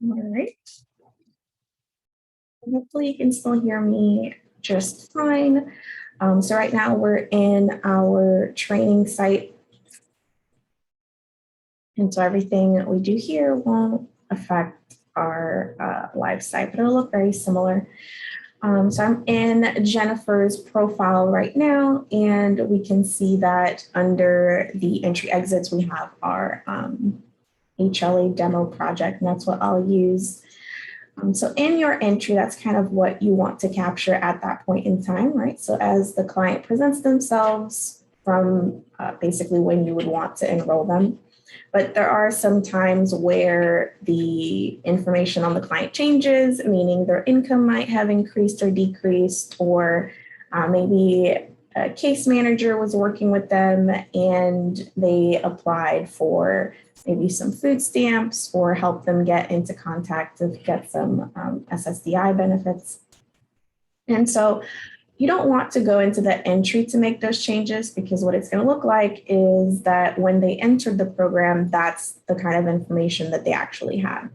All right. Hopefully you can still hear me just fine. So right now we're in our training site. And so everything we do here won't affect our live site, but it'll look very similar. So I'm in Jennifer's profile right now, and we can see that under the entry exits, we have our HLA demo project, and that's what I'll use. So in your entry, that's kind of what you want to capture at that point in time, right? So as the client presents themselves from basically when you would want to enroll them. But there are some times where the information on the client changes, meaning their income might have increased or decreased, or maybe a case manager was working with them and they applied for maybe some food stamps or help them get into contact to get some SSDI benefits. And so you don't want to go into the entry to make those changes, because what it's going to look like is that when they entered the program, that's the kind of information that they actually had.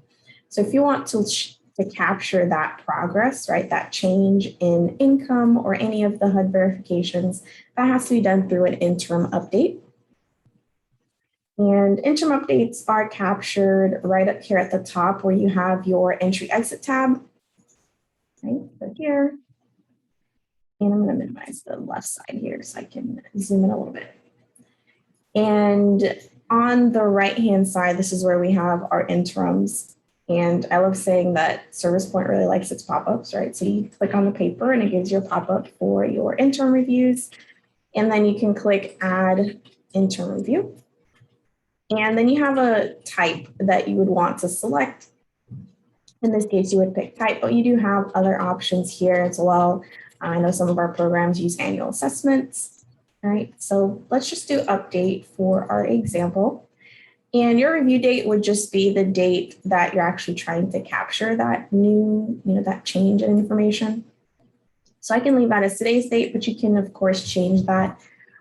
So if you want to capture that progress, right, that change in income or any of the HUD verifications, that has to be done through an interim update. And interim updates are captured right up here at the top where you have your entry exit tab. Right, so here. And I'm going to minimize the left side here so I can zoom in a little bit. And on the right-hand side, this is where we have our interims. And I love saying that Service Point really likes its pop-ups, right? So you click on the paper and it gives you a pop-up for your interim reviews. And then you can click Add Interim Review. And then you have a type that you would want to select. In this case, you would pick type, but you do have other options here as well. I know some of our programs use annual assessments. All right, so let's just do update for our example. And your review date would just be the date that you're actually trying to capture that new, that change in information. So I can leave that as today's date, but you can, of course, change that.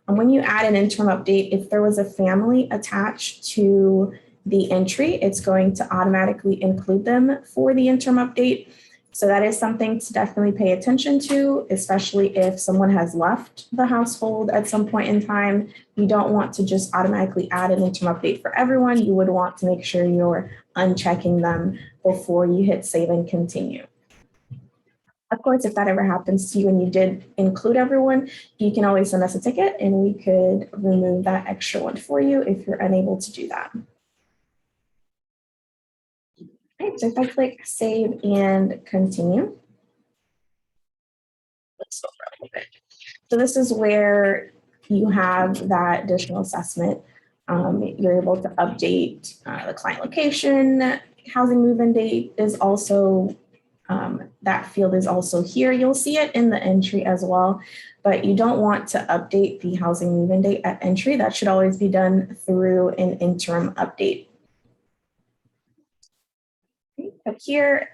And when you add an interim update, if there was a family attached to the entry, it's going to automatically include them for the interim update. So that is something to definitely pay attention to, especially if someone has left the household at some point in time. You don't want to just automatically add an interim update for everyone. You would want to make sure you're unchecking them before you hit save and continue. Of course, if that ever happens to you and you did include everyone, you can always send us a ticket and we could remove that extra one for you if you're unable to do that. All right, so if I click save and continue, let's go for a little bit. So this is where you have that additional assessment. You're able to update the client location. Housing move-in date is also, that field is also here. You'll see it in the entry as well, but you don't want to update the housing move-in date at entry. That should always be done through an interim update. Up here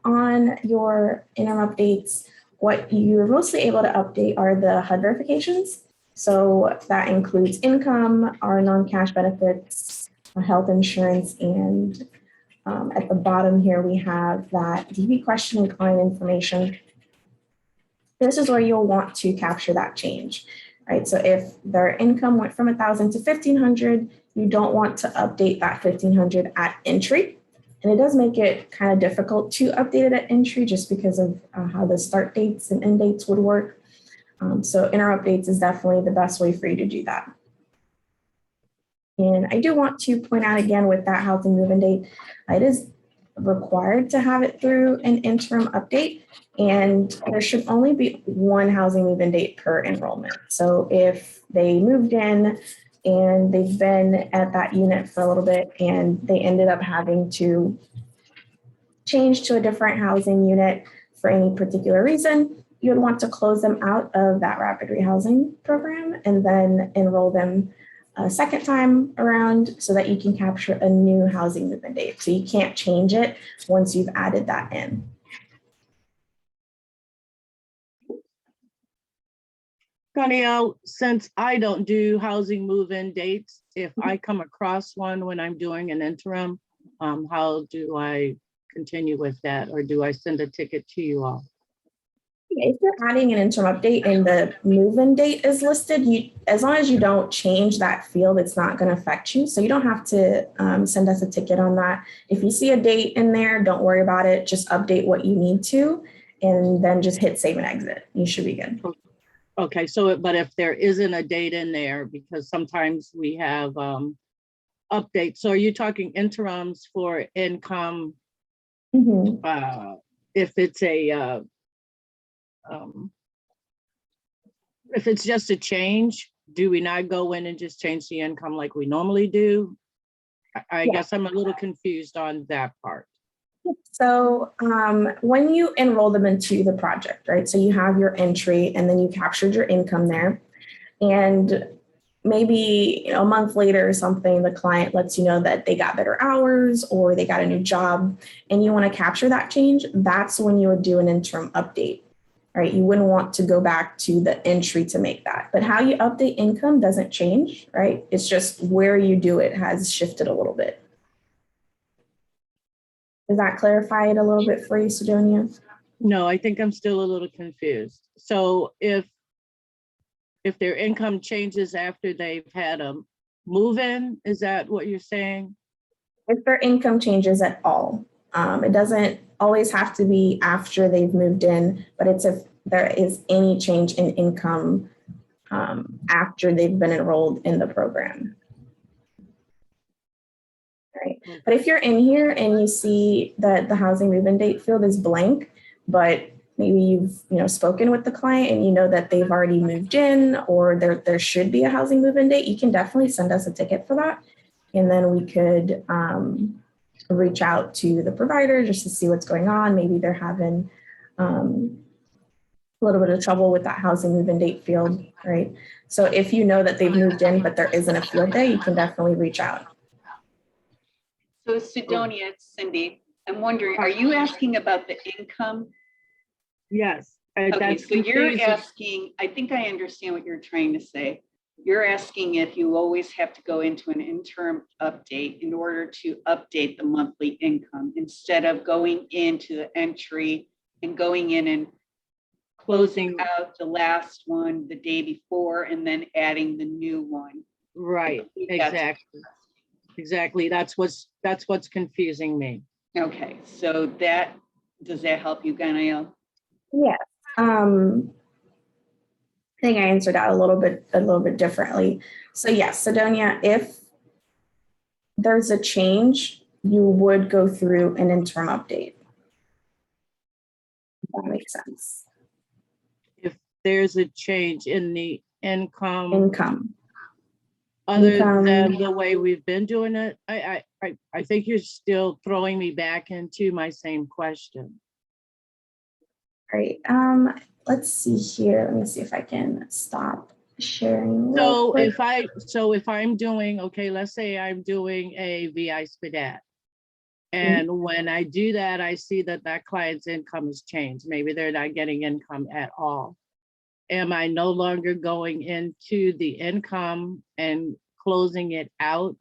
on your interim updates, what you're mostly able to update are the HUD verifications. So that includes income, our non-cash benefits, health insurance, and at the bottom here we have that DB question and client information. This is where you'll want to capture that change, right? So if their income went from 1,000 to 1,500, you don't want to update that 1,500 at entry. And it does make it kind of difficult to update it at entry just because of how the start dates and end dates would work. So interim updates is definitely the best way for you to do that. And I do want to point out again with that housing move-in date, it is required to have it through an interim update, and there should only be one housing move-in date per enrollment. So if they moved in and they've been at that unit for a little bit and they ended up having to change to a different housing unit for any particular reason, you would want to close them out of that rapid rehousing program and then enroll them a second time around so that you can capture a new housing move-in date. So you can't change it once you've added that in. Connie, since I don't do housing move-in dates, if I come across one when I'm doing an interim, How do I continue with that, or do I send a ticket to you all? If you're adding an interim update and the move-in date is listed, as long as you don't change that field, it's not going to affect you. So you don't have to send us a ticket on that. If you see a date in there, don't worry about it. Just update what you need to, and then just hit save and exit. You should be good. Okay, so, but if there isn't a date in there, because sometimes we have updates. So are you talking interims for income? Mm-hmm. If it's if it's just a change, do we not go in and just change the income like we normally do? I guess I'm a little confused on that part. So when you enroll them into the project, right? So you have your entry and then you captured your income there. And maybe a month later or something, the client lets you know that they got better hours or they got a new job and you want to capture that change. That's when you would do an interim update, right? You wouldn't want to go back to the entry to make that. But how you update income doesn't change, right? It's just where you do it has shifted a little bit. Does that clarify it a little bit for you, Sidonia? No, I think I'm still a little confused. So if their income changes after they've had a move-in, is that what you're saying? If their income changes at all, it doesn't always have to be after they've moved in, but it's if there is any change in income after they've been enrolled in the program. Right. But if you're in here and you see that the housing move-in date field is blank, but maybe you've spoken with the client and you know that they've already moved in or there should be a housing move-in date, you can definitely send us a ticket for that. And then we could reach out to the provider just to see what's going on. Maybe they're having a little bit of trouble with that housing move-in date field, right? So if you know that they've moved in, but there isn't a field there, you can definitely reach out. So Sidonia, it's Cindy. I'm wondering, are you asking about the income? Yes. Okay, so you're asking, I think I understand what you're trying to say. You're asking if you always have to go into an interim update in order to update the monthly income instead of going into the entry and going in and closing out the last one the day before and then adding the new one. Right, exactly. That's what's confusing me. Okay, so does that help you, Ganael? Yeah. I think I answered that a little bit differently. So yes, Sidonia, if there's a change, you would go through an interim update. That makes sense. If there's a change in the income. Other than the way we've been doing it, I think you're still throwing me back into my same question. All right. Let's see here. Let me see if I can stop sharing. So if I'm doing, okay, let's say I'm doing a VI SPDAT. And when I do that, I see that client's income has changed. Maybe they're not getting income at all. Am I no longer going into the income and closing it out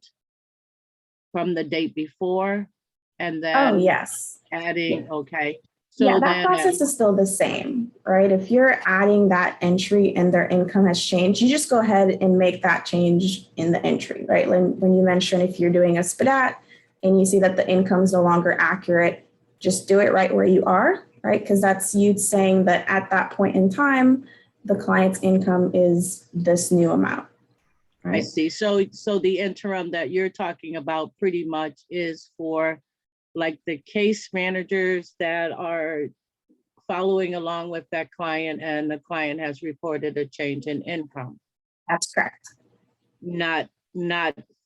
from the date before and then adding, okay. So yeah, that process is still the same, right? If you're adding that entry and their income has changed, you just go ahead and make that change in the entry, right? When you mention if you're doing a SPDAT and you see that the income is no longer accurate, just do it right where you are, right? Because that's you saying that at that point in time, the client's income is this new amount. Right? I see. So the interim that you're talking about pretty much is for like the case managers that are following along with that client and the client has reported a change in income. That's correct. Not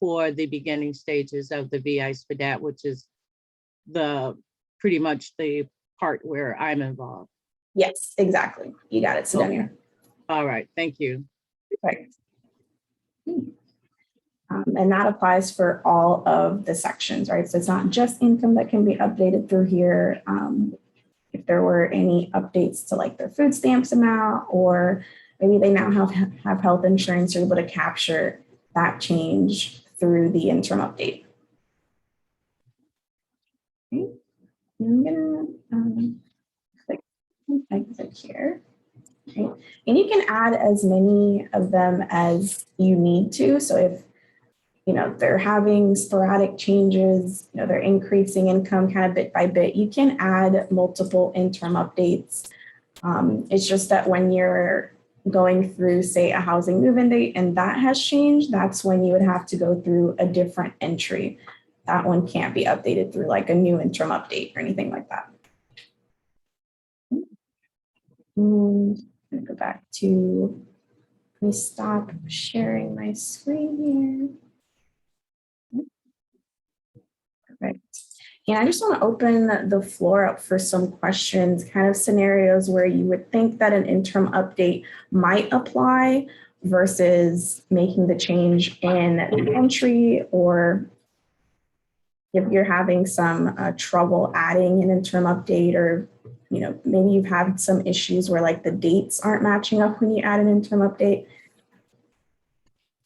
for the beginning stages of the VI SPDAT, which is pretty much the part where I'm involved. Yes, exactly. You got it, Sidonia. Okay. All right, thank you. Right. And that applies for all of the sections, right? So it's not just income that can be updated through here. If there were any updates to like their food stamps amount, or maybe they now have health insurance, you're able to capture that change through the interim update. Okay. I'm gonna click exit here. Okay. And you can add as many of them as you need to. So if they're having sporadic changes, they're increasing income kind of bit by bit, you can add multiple interim updates. It's just that when you're going through, say, a housing move-in date and that has changed, that's when you would have to go through a different entry. That one can't be updated through like a new interim update or anything like that. And I'm gonna go back to, let me stop sharing my screen here. Perfect. And I just want to open the floor up for some questions, kind of scenarios where you would think that an interim update might apply versus making the change in the entry, or if you're having some trouble adding an interim update, or maybe you've had some issues where like the dates aren't matching up when you add an interim update.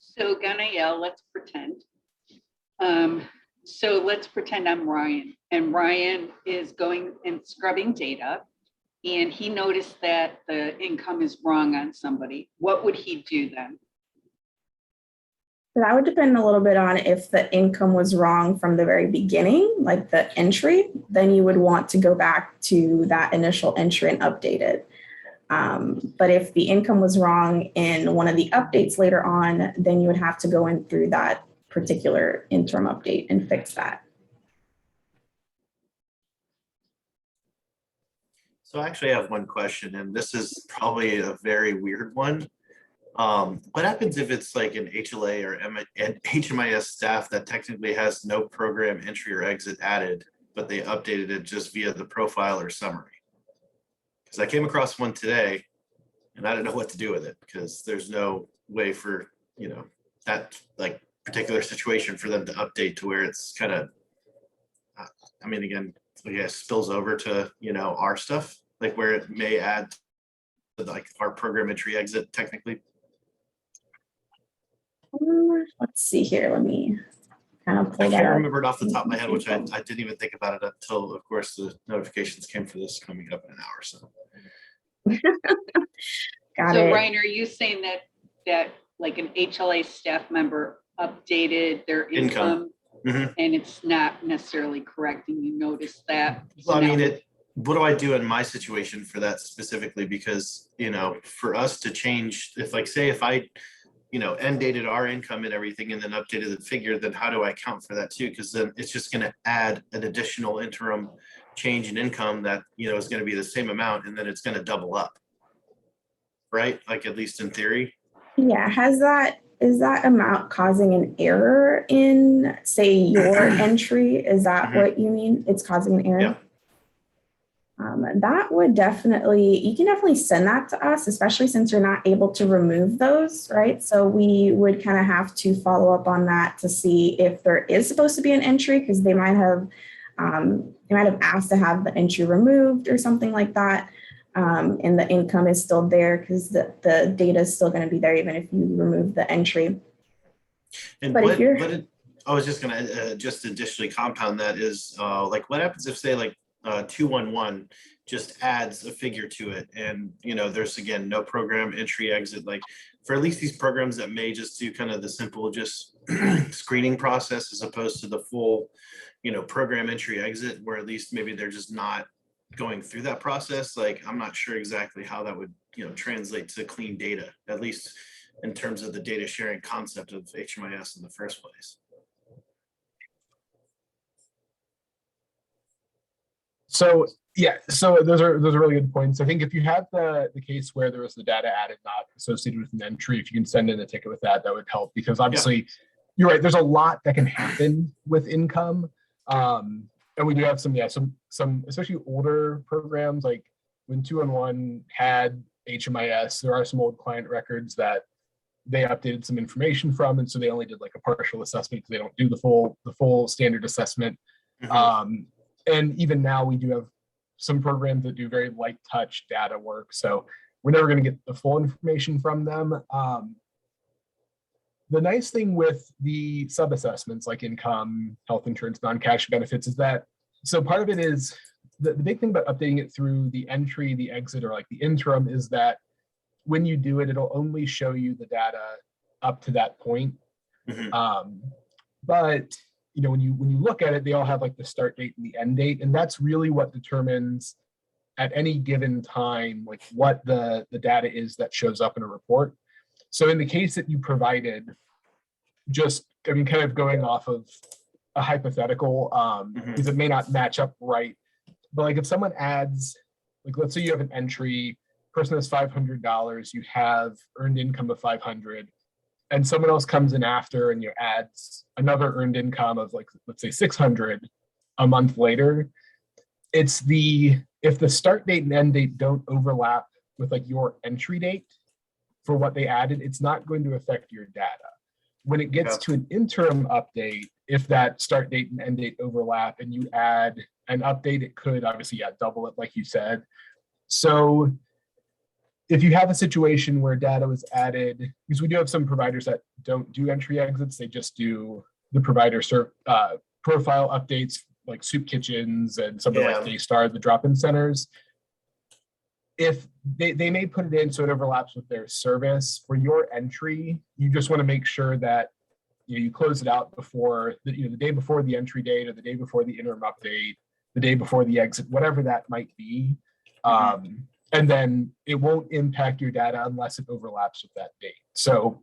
So Ganael, let's pretend. So let's pretend I'm Ryan, and Ryan is going and scrubbing data, and he noticed that the income is wrong on somebody. What would he do then? That would depend a little bit on if the income was wrong from the very beginning, like the entry, then you would want to go back to that initial entry and update it. But if the income was wrong in one of the updates later on, then you would have to go in through that particular interim update and fix that. So I actually have one question, and this is probably a very weird one. What happens if it's like an HLA or HMIS staff that technically has no program entry or exit added, but they updated it just via the profile or summary? Because I came across one today and I don't know what to do with it, because there's no way for, that like particular situation for them to update to where it's kind of, I mean, again, I guess spills over to, our stuff, like where it may add to like our program entry exit technically. Let's see here. Let me kind of pull I that can't up. remember it off the top of my head, which I didn't even think about it until, of course, the notifications came for this coming up in an hour. So. Got So it. Ryan, are you saying that like an HLA staff member updated their income Mhm. and it's not necessarily correct, and you notice that? Well, I mean, what do I do in my situation for that specifically? Because, for us to change, if like, say if I, end dated our income and everything and then updated the figure, then how do I account for that too? Because then it's just going to add an additional interim change in income that, is going to be the same amount, and then it's going to double up. Right? Like, at least in theory. Yeah. Is that amount causing an error in, say, your entry? Is that what you mean? It's causing an error? Yeah. That would you can definitely send that to us, especially since you're not able to remove those, right? So we would kind of have to follow up on that to see if there is supposed to be an entry, because they might have asked to have the entry removed or something like that. And the income is still there because the data is still going to be there even if you remove the entry. And but I was just going to just additionally compound that is like, what happens if, say, like 211 just adds a figure to it, and there's again no program entry exit, like for at least these programs that may just do kind of the simple just screening process as opposed to the full program entry exit, where at least maybe they're just not going through that process. Like, I'm not sure exactly how that would translate to clean data, at least in terms of the data sharing concept of HMIS in the first place. So yeah, so those are really good points. I think if you have the case where there was the data added not associated with an entry, if you can send in a ticket with that, that would help, because obviously you're right, there's a lot that can happen with income. And we do have some especially older programs, like when 211 had HMIS, there are some old client records that they updated some information from, and so they only did like a partial assessment because they don't do the full standard assessment. And even now we do have some programs that do very light touch data work, so we're never going to get the full information from them. The nice thing with the sub-assessments like income, health insurance, non-cash benefits is that So part of it is the big thing about updating it through the entry, the exit, or like the interim is that when you do it, it'll only show you the data up to that point. But you know, when you look at it, they all have like the start date and the end date, and that's really what determines at any given time like what the data is that shows up in a report. So in the case that you provided, just I mean, kind of going off of a hypothetical, because it may not match up right, but like if someone adds, like let's say you have an entry, person has $500, you have earned income of 500, and someone else comes in after and you adds another earned income of like, let's say 600 a month later, it's if the start date and end date don't overlap with like your entry date for what they added, it's not going to affect your data. When it gets to an interim update, if that start date and end date overlap and you add an update, it could obviously double it like you said. So if you have a situation where data was added, because we do have some providers that don't do entry exits, they just do the provider profile updates like soup kitchens and something like Daystar, the drop-in centers. If they may put it in so it overlaps with their service, for your entry, you just want to make sure that you close it out before the day before the entry date or the day before the interim update, the day before the exit, whatever that might be. And then it won't impact your data unless it overlaps with that date. So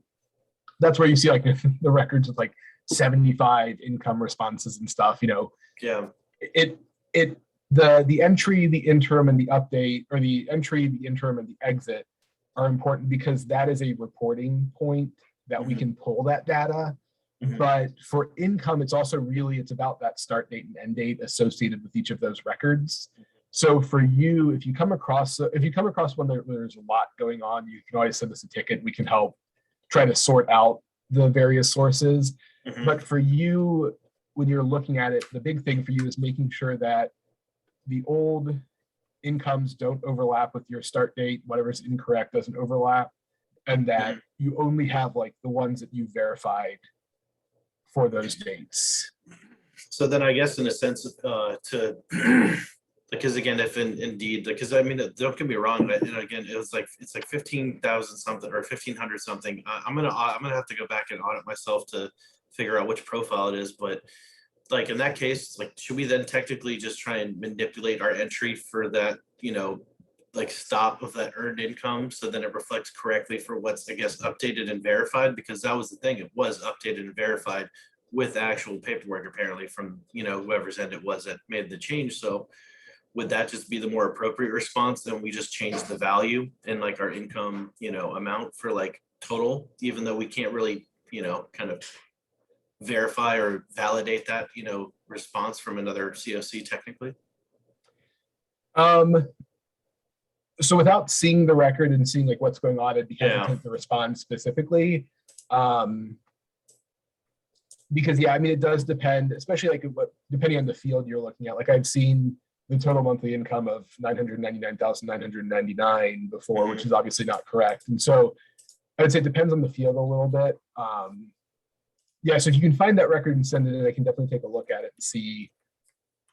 that's where you see like the records with like 75 income responses and stuff, the entry, the interim, and the update, or the entry, the interim, and the exit are important because that is a reporting point that we can pull that data. But for income, it's also it's about that start date and end date associated with each of those records. So for you, if you come across one where there's a lot going on, you can always send us a ticket. We can help try to sort out the various sources. But for you, when you're looking at it, the big thing for you is making sure that the old incomes don't overlap with your start date, whatever's incorrect doesn't overlap, and that you only have like the ones that you verified for those dates. So then I guess in a sense because again, if indeed, because I mean, don't get me wrong, but again, it's like 15,000 something or 1,500 something. I'm gonna have to go back and audit myself to figure out which profile it is. But like in that case, like should we then technically just try and manipulate our entry for that, like stop of that earned income, so then it reflects correctly for what's I guess updated and verified, because that was the thing, it was updated and verified with actual paperwork apparently from whoever's end it was that made the change. So would that just be the more appropriate response? Then we just change the value in like our income, amount for like total, even though we can't really, kind of verify or validate that, response from another COC technically? So without seeing the record and seeing like what's going on, I'd be hesitant to respond specifically. Because I mean, it does depend, especially like depending on the field you're looking at. Like I've seen the total monthly income of 999,999 before, which is obviously not correct. And so I would say it depends on the field a little bit. So if you can find that record and send it in, I can definitely take a look at it and see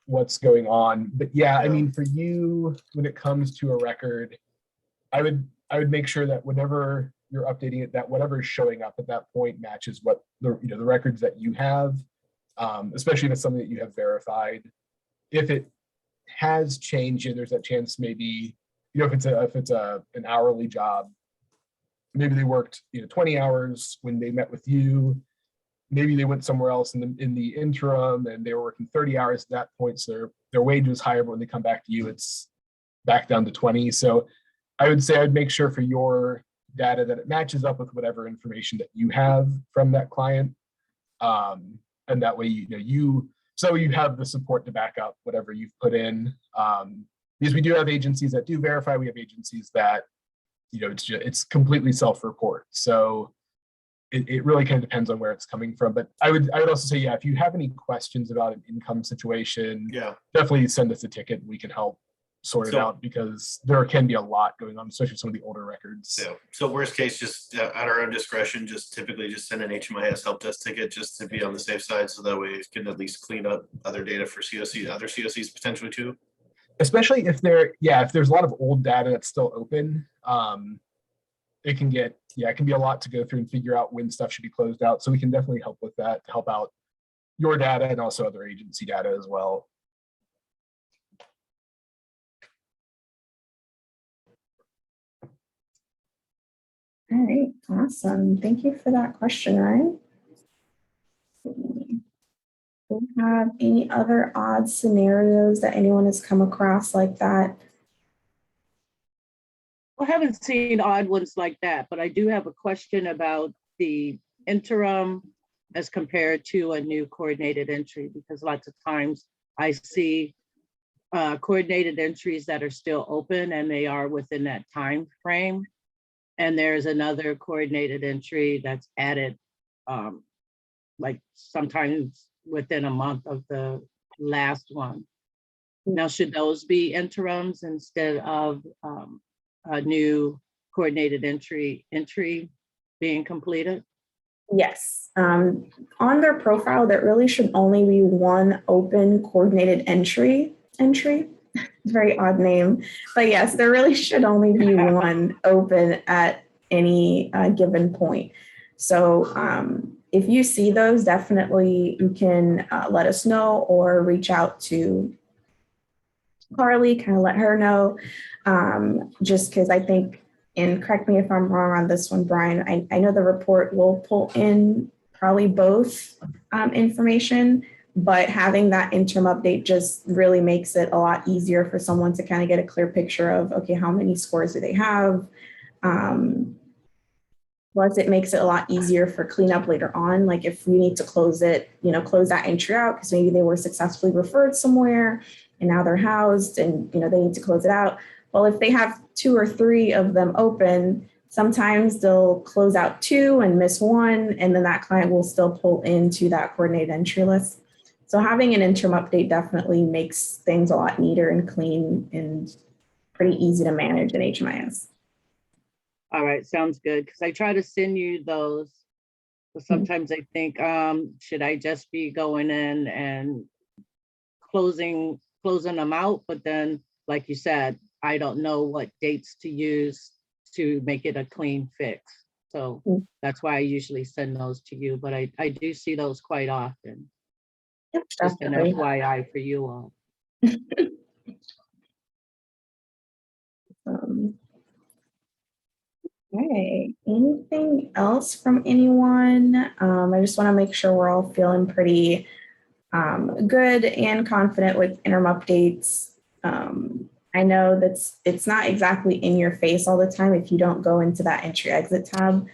what's going on. But I mean, for you, when it comes to a record, I would make sure that whenever you're updating it, that whatever is showing up at that point matches what the records that you have, especially if it's something that you have verified. If it has changed, there's that chance maybe, if it's an hourly job, maybe they worked 20 hours when they met with you. Maybe they went somewhere else in the interim and they were working 30 hours at that point, so their wage was higher, but when they come back to you, it's back down to 20. So I would say I'd make sure for your data that it matches up with whatever information that you have from that client. And that way, you have the support to back up whatever you've put in. Because we do have agencies that do verify. We have agencies that, it's completely self-report. So it really kind of depends on where it's coming from. But I would also say, if you have any questions about an income situation, definitely send us a ticket. We can help sorted So- out because there can be a lot going on, especially some of the older records. Yeah, so worst case, just at our own discretion, just typically just send an HMIS help desk ticket just to be on the safe side. So that way it can at least clean up other data for COC, other COCs potentially too. Especially if if there's a lot of old data that's still open, it can be a lot to go through and figure out when stuff should be closed out. So we can definitely help with that to help out your data and also other agency data as well. All right, awesome. Thank you for that question, Ryan. Do you have any other odd scenarios that anyone has come across like that? I haven't seen odd ones like that, but I do have a question about the interim as compared to a new coordinated entry, because lots of times I see coordinated entries that are still open and they are within that time frame. And there's another coordinated entry that's added like sometimes within a month of the last one. Now, should those be interims instead of a new coordinated entry being completed? Yes. On their profile, there really should only be one open coordinated entry. Very odd name, but yes, there really should only be one open at any given point. So if you see those, definitely you can let us know or reach out to Carly, kind of let her know, just because I think, and correct me if I'm wrong on this one, Brian, I know the report will pull in probably both information, but having that interim update just really makes it a lot easier for someone to kind of get a clear picture of, okay, how many scores do they have? Plus, it makes it a lot easier for cleanup later on. Like if we need to close it, close that entry out because maybe they were successfully referred somewhere and now they're housed and, they need to close it out. Well, if they have 2 or 3 of them open, sometimes they'll close out 2 and miss 1, and then that client will still pull into that coordinated entry list. So having an interim update definitely makes things a lot neater and clean and pretty easy to manage in HMIS. All right, sounds good. Because I try to send you those, but sometimes I think, should I just be going in and closing them out? But then, like you said, I don't know what dates to use to make it a clean fix. So that's why I usually send those to you, but I do see those quite often. Yep, Just an definitely. FYI for you all. Okay, anything else from anyone? I just want to make sure we're all feeling pretty good and confident with interim updates. I know it's not exactly in your face all the time if you don't go into that entry exit tab.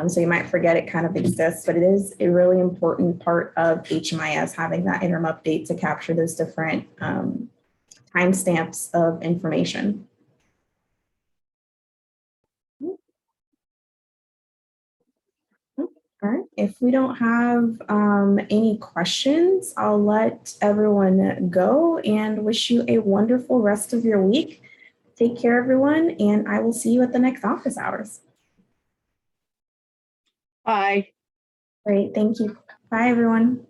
So you might forget it kind of exists, but it is a really important part of HMIS having that interim update to capture those different timestamps of information. All right, if we don't have any questions, I'll let everyone go and wish you a wonderful rest of your week. Take care, everyone, and I will see you at the next office hours. Bye. Great, thank you. Bye, everyone.